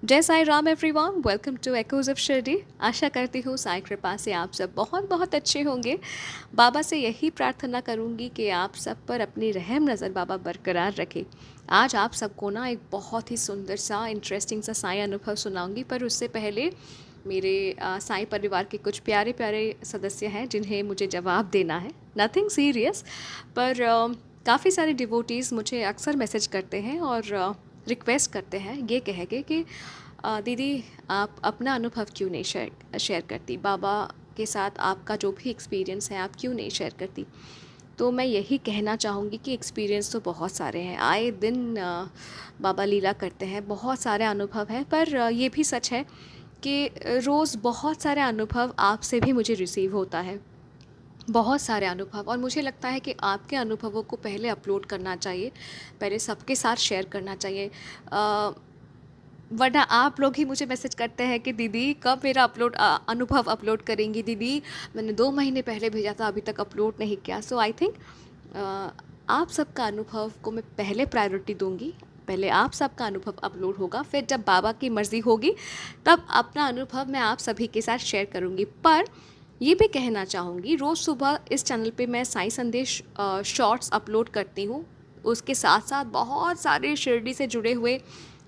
जय Sai Ram everyone, welcome to echoes of Shirdi. आशा करती हूँ साई कृपा से आप सब बहुत बहुत अच्छे होंगे। बाबा से यही प्रार्थना करूँगी कि आप सब पर अपनी रहम नज़र बाबा बरकरार रखे। आज आप सबको ना एक बहुत ही सुंदर सा इंटरेस्टिंग सा साई अनुभव सुनाऊंगी, पर उससे पहले मेरे साई परिवार के कुछ प्यारे प्यारे सदस्य हैं जिन्हें मुझे जवाब देना है। नथिंग सीरियस, पर काफ़ी सारे डिवोटीज़ मुझे अक्सर मैसेज करते हैं और रिक्वेस्ट करते हैं ये कह के कि दीदी आप अपना अनुभव क्यों नहीं शेयर करती, बाबा के साथ आपका जो भी एक्सपीरियंस है आप क्यों नहीं शेयर करती। तो मैं यही कहना चाहूँगी कि एक्सपीरियंस तो बहुत सारे हैं, आए दिन बाबा लीला करते हैं, बहुत सारे अनुभव हैं। पर ये भी सच है कि रोज़ बहुत सारे अनुभव आपसे भी मुझे रिसीव होता है, बहुत सारे अनुभव। और मुझे लगता है कि आपके अनुभवों को पहले अपलोड करना चाहिए, पहले सबके साथ शेयर करना चाहिए। वरना आप लोग ही मुझे मैसेज करते हैं कि दीदी कब मेरा अनुभव अपलोड करेंगी दीदी, मैंने 2 महीने पहले भेजा था अभी तक अपलोड नहीं किया। सो आई थिंक आप सबका अनुभव को मैं पहले प्रायोरिटी दूंगी। पहले आप सबका अनुभव अपलोड होगा, फिर जब बाबा की मर्ज़ी होगी तब अपना अनुभव मैं आप सभी के साथ शेयर करूंगी। पर ये भी कहना चाहूँगी, रोज़ सुबह इस चैनल पे मैं साई संदेश शॉर्ट्स अपलोड करती हूँ। उसके साथ साथ बहुत सारे शिरडी से जुड़े हुए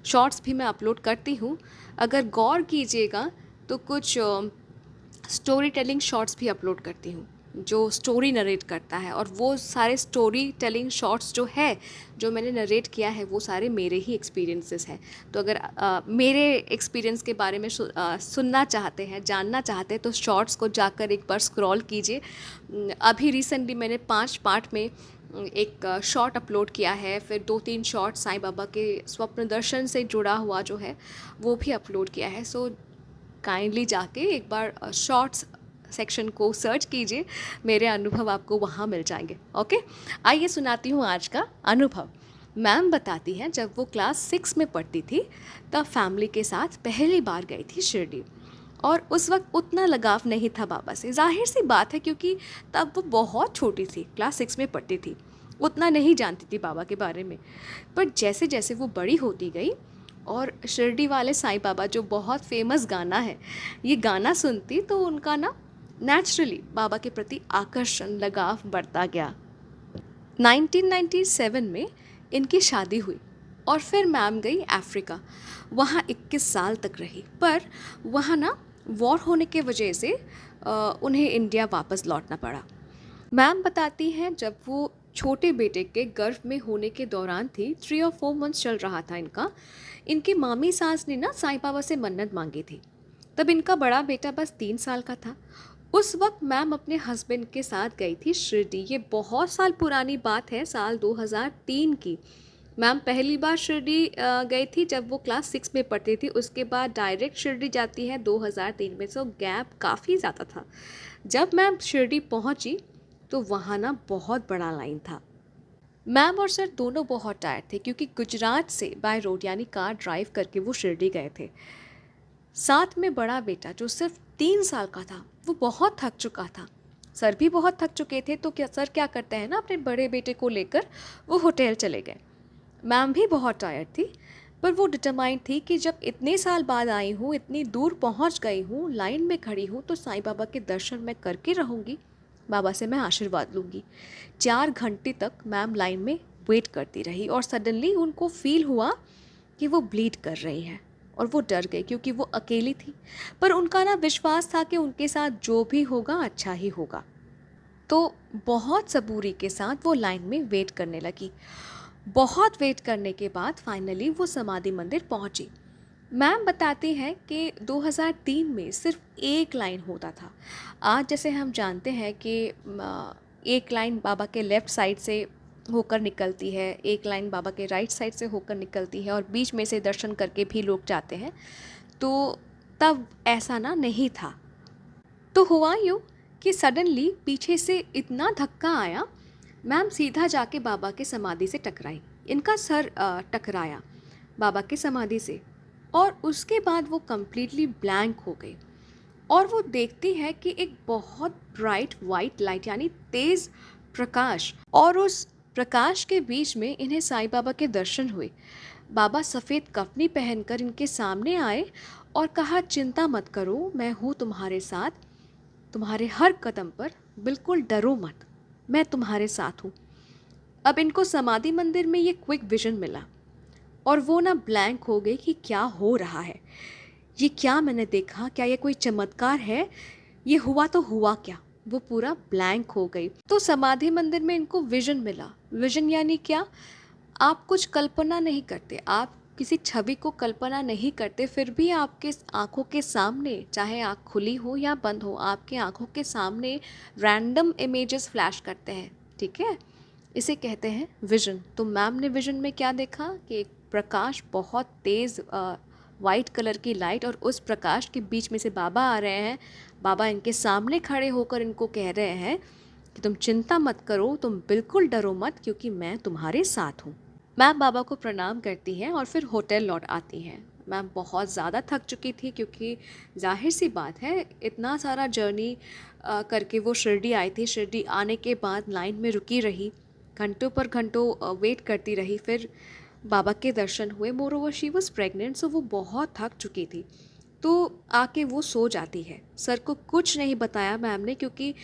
शॉर्ट्स भी मैं अपलोड करती हूँ। अगर गौर कीजिएगा तो कुछ स्टोरी टेलिंग शॉर्ट्स भी अपलोड करती हूँ जो स्टोरी नरेट करता है। और वो सारे स्टोरी टेलिंग शॉर्ट्स जो है, जो मैंने नरेट किया है, वो सारे मेरे ही एक्सपीरियंसेस हैं। तो अगर मेरे एक्सपीरियंस के बारे में सुनना चाहते हैं, जानना चाहते हैं, तो शॉर्ट्स को जाकर एक बार स्क्रॉल कीजिए। अभी रिसेंटली मैंने 5 पार्ट में एक शॉर्ट अपलोड किया है, फिर 2-3 शॉर्ट साईं बाबा के स्वप्न दर्शन से जुड़ा हुआ जो है वो भी अपलोड किया है। सो काइंडली जाके एक बार शॉर्ट्स सेक्शन को सर्च कीजिए, मेरे अनुभव आपको वहाँ मिल जाएंगे। ओके, आइए सुनाती हूँ आज का अनुभव। मैम बताती हैं जब वो क्लास 6 में पढ़ती थी तब फैमिली के साथ पहली बार गई थी शिरडी। और उस वक्त उतना लगाव नहीं था बाबा से, जाहिर सी बात है क्योंकि तब वो बहुत छोटी थी, क्लास 6 में पढ़ती थी, उतना नहीं जानती थी बाबा के बारे में। पर जैसे जैसे वो बड़ी होती गई और शिरडी वाले साईं बाबा जो बहुत फेमस गाना है, ये गाना सुनती तो उनका ना नेचुरली बाबा के प्रति आकर्षण लगाव बढ़ता गया। 1997 में इनकी शादी हुई और फिर मैम गई अफ्रीका, वहाँ 21 साल तक रही। पर वहाँ ना वॉर होने के वजह से उन्हें इंडिया वापस लौटना पड़ा। मैम बताती हैं जब वो छोटे बेटे के गर्भ में होने के दौरान थी, 3 और 4 मंथ्स चल रहा था इनका, इनकी मामी सास ने ना साईं बाबा से मन्नत मांगी थी। तब इनका बड़ा बेटा बस 3 साल का था। उस वक्त मैम अपने हस्बैंड के साथ गई थी शिरडी। ये बहुत साल पुरानी बात है, साल 2003 की। मैम पहली बार शिरडी गई थी जब वो क्लास 6 में पढ़ती थी, उसके बाद डायरेक्ट शिरडी जाती है 2003 में। सो गैप काफ़ी ज़्यादा था। जब मैम शिरडी पहुंची तो वहाँ ना बहुत बड़ा लाइन था। मैम और सर दोनों बहुत टायर्ड थे क्योंकि गुजरात से बाय रोड यानी कार ड्राइव करके वो शिरडी गए थे। साथ में बड़ा बेटा जो सिर्फ 3 साल का था, वो बहुत थक चुका था। सर भी बहुत थक चुके थे, तो क्या सर क्या करते हैं ना, अपने बड़े बेटे को लेकर वो होटल चले गए। मैम भी बहुत टायर्ड थी, पर वो डिटरमाइंड थी कि जब इतने साल बाद आई हूँ, इतनी दूर पहुँच गई हूँ, लाइन में खड़ी हूँ, तो साईं बाबा के दर्शन मैं करके रहूँगी, बाबा से मैं आशीर्वाद लूँगी। 4 घंटे तक मैम लाइन में वेट करती रही और सडनली उनको फील हुआ कि वो ब्लीड कर रही हैं और वो डर गई क्योंकि वो अकेली थी। पर उनका ना विश्वास था कि उनके साथ जो भी होगा अच्छा ही होगा। तो बहुत सबूरी के साथ वो लाइन में वेट करने लगी। बहुत वेट करने के बाद फाइनली वो समाधि मंदिर पहुंची। मैम बताती हैं कि 2003 में सिर्फ एक लाइन होता था। आज जैसे हम जानते हैं कि एक लाइन बाबा के लेफ़्ट साइड से होकर निकलती है, एक लाइन बाबा के राइट साइड से होकर निकलती है और बीच में से दर्शन करके भी लोग जाते हैं। तो तब ऐसा ना नहीं था। तो हुआ यूँ कि सडनली पीछे से इतना धक्का आया, मैम सीधा जाके बाबा के समाधि से टकराई। इनका सर टकराया बाबा के समाधि से और उसके बाद वो कम्प्लीटली ब्लैंक हो गई। और वो देखती है कि एक बहुत ब्राइट वाइट लाइट यानी तेज़ प्रकाश, और उस प्रकाश के बीच में इन्हें साईं बाबा के दर्शन हुए। बाबा सफ़ेद कफनी पहनकर इनके सामने आए और कहा, चिंता मत करो, मैं हूँ तुम्हारे साथ, तुम्हारे हर कदम पर, बिल्कुल डरो मत, मैं तुम्हारे साथ हूँ। अब इनको समाधि मंदिर में ये क्विक विजन मिला और वो ना ब्लैंक हो गई कि क्या हो रहा है, ये क्या मैंने देखा, क्या ये कोई चमत्कार है, ये हुआ तो हुआ क्या। वो पूरा ब्लैंक हो गई। तो समाधि मंदिर में इनको विजन मिला। विजन यानी क्या, आप कुछ कल्पना नहीं करते, आप किसी छवि को कल्पना नहीं करते, फिर भी आपके आँखों के सामने, चाहे आँख खुली हो या बंद हो, आपके आँखों के सामने रैंडम इमेजेस फ्लैश करते हैं, ठीक है। इसे कहते हैं विजन। तो मैम ने विजन में क्या देखा कि एक प्रकाश, बहुत तेज़ वाइट कलर की लाइट, और उस प्रकाश के बीच में से बाबा आ रहे हैं। बाबा इनके सामने खड़े होकर इनको कह रहे हैं कि तुम चिंता मत करो, तुम बिल्कुल डरो मत, क्योंकि मैं तुम्हारे साथ हूँ। मैम बाबा को प्रणाम करती हैं और फिर होटल लौट आती हैं। मैम बहुत ज़्यादा थक चुकी थी, क्योंकि जाहिर सी बात है इतना सारा जर्नी करके वो शिरडी आई थी। शिरडी आने के बाद लाइन में रुकी रही, घंटों पर घंटों वेट करती रही, फिर बाबा के दर्शन हुए। मोरोवर शी वॉज प्रेग्नेंट, सो वो बहुत थक चुकी थी। तो आके वो सो जाती है। सर को कुछ नहीं बताया मैम ने, क्योंकि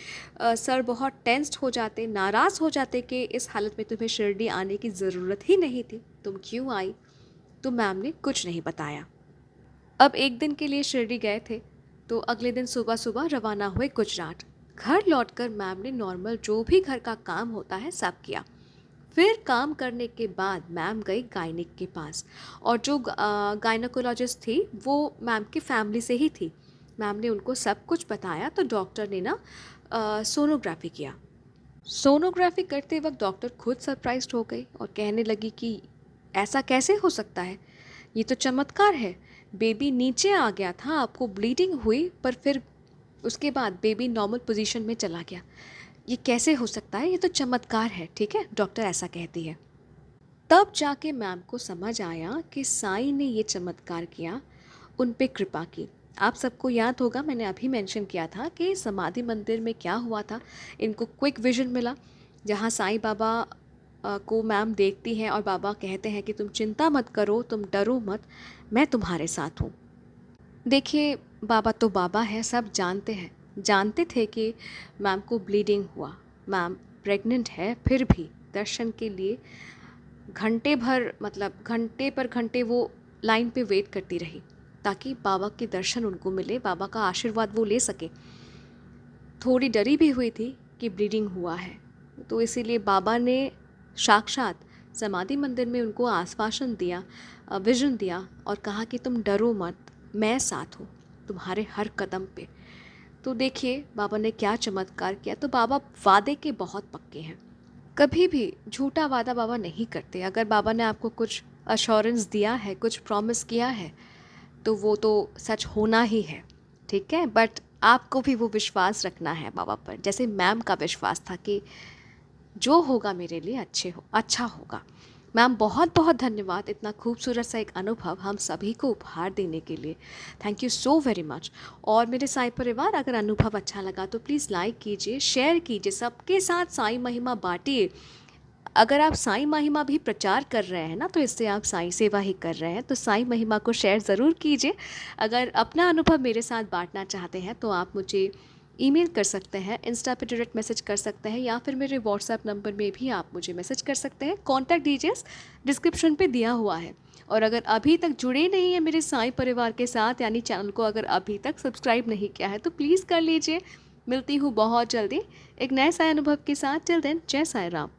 सर बहुत टेंस्ड हो जाते, नाराज़ हो जाते कि इस हालत में तुम्हें शिरडी आने की ज़रूरत ही नहीं थी, तुम क्यों आई। तो मैम ने कुछ नहीं बताया। अब एक दिन के लिए शिरडी गए थे, तो अगले दिन सुबह सुबह रवाना हुए गुजरात। घर लौटकर मैम ने नॉर्मल जो भी घर का काम होता है सब किया। फिर काम करने के बाद मैम गई गायनिक के पास, और जो गायनकोलॉजिस्ट थी वो मैम की फैमिली से ही थी। मैम ने उनको सब कुछ बताया, तो डॉक्टर ने ना सोनोग्राफी किया। सोनोग्राफी करते वक्त डॉक्टर खुद सरप्राइज्ड हो गई और कहने लगी कि ऐसा कैसे हो सकता है, ये तो चमत्कार है। बेबी नीचे आ गया था, आपको ब्लीडिंग हुई, पर फिर उसके बाद बेबी नॉर्मल पोजीशन में चला गया। ये कैसे हो सकता है, ये तो चमत्कार है, ठीक है, डॉक्टर ऐसा कहती है। तब जाके मैम को समझ आया कि साईं ने ये चमत्कार किया, उन पे कृपा की। आप सबको याद होगा, मैंने अभी मेंशन किया था कि समाधि मंदिर में क्या हुआ था। इनको क्विक विजन मिला, जहाँ साईं बाबा को मैम देखती हैं और बाबा कहते हैं कि तुम चिंता मत करो, तुम डरो मत, मैं तुम्हारे साथ हूँ। देखिए, बाबा तो बाबा है, सब जानते हैं, जानते थे कि मैम को ब्लीडिंग हुआ, मैम प्रेग्नेंट है, फिर भी दर्शन के लिए घंटे भर, मतलब घंटे पर घंटे वो लाइन पे वेट करती रही, ताकि बाबा के दर्शन उनको मिले, बाबा का आशीर्वाद वो ले सके। थोड़ी डरी भी हुई थी कि ब्लीडिंग हुआ है, तो इसीलिए बाबा ने साक्षात समाधि मंदिर में उनको आश्वासन दिया, विजन दिया, और कहा कि तुम डरो मत, मैं साथ हूँ तुम्हारे हर कदम पे। तो देखिए बाबा ने क्या चमत्कार किया। तो बाबा वादे के बहुत पक्के हैं, कभी भी झूठा वादा बाबा नहीं करते। अगर बाबा ने आपको कुछ अश्योरेंस दिया है, कुछ प्रॉमिस किया है, तो वो तो सच होना ही है, ठीक है। बट आपको भी वो विश्वास रखना है बाबा पर, जैसे मैम का विश्वास था कि जो होगा मेरे लिए अच्छा होगा। मैम बहुत बहुत धन्यवाद, इतना खूबसूरत सा एक अनुभव हम सभी को उपहार देने के लिए। Thank you so very much. और मेरे साईं परिवार, अगर अनुभव अच्छा लगा तो प्लीज़ लाइक कीजिए, शेयर कीजिए, सबके साथ साईं महिमा बांटिए। अगर आप साईं महिमा भी प्रचार कर रहे हैं ना, तो इससे आप साईं सेवा ही कर रहे हैं, तो साईं महिमा को शेयर ज़रूर कीजिए। अगर अपना अनुभव मेरे साथ बांटना चाहते हैं तो आप मुझे ईमेल कर सकते हैं, इंस्टा पे डायरेक्ट मैसेज कर सकते हैं, या फिर मेरे व्हाट्सएप नंबर में भी आप मुझे मैसेज कर सकते हैं। कॉन्टैक्ट डिटेल्स डिस्क्रिप्शन पे दिया हुआ है। और अगर अभी तक जुड़े नहीं हैं मेरे साईं परिवार के साथ, यानी चैनल को अगर अभी तक सब्सक्राइब नहीं किया है, तो प्लीज़ कर लीजिए। मिलती हूँ बहुत जल्दी एक नए साईं अनुभव के साथ। टिल देन, जय साईं राम।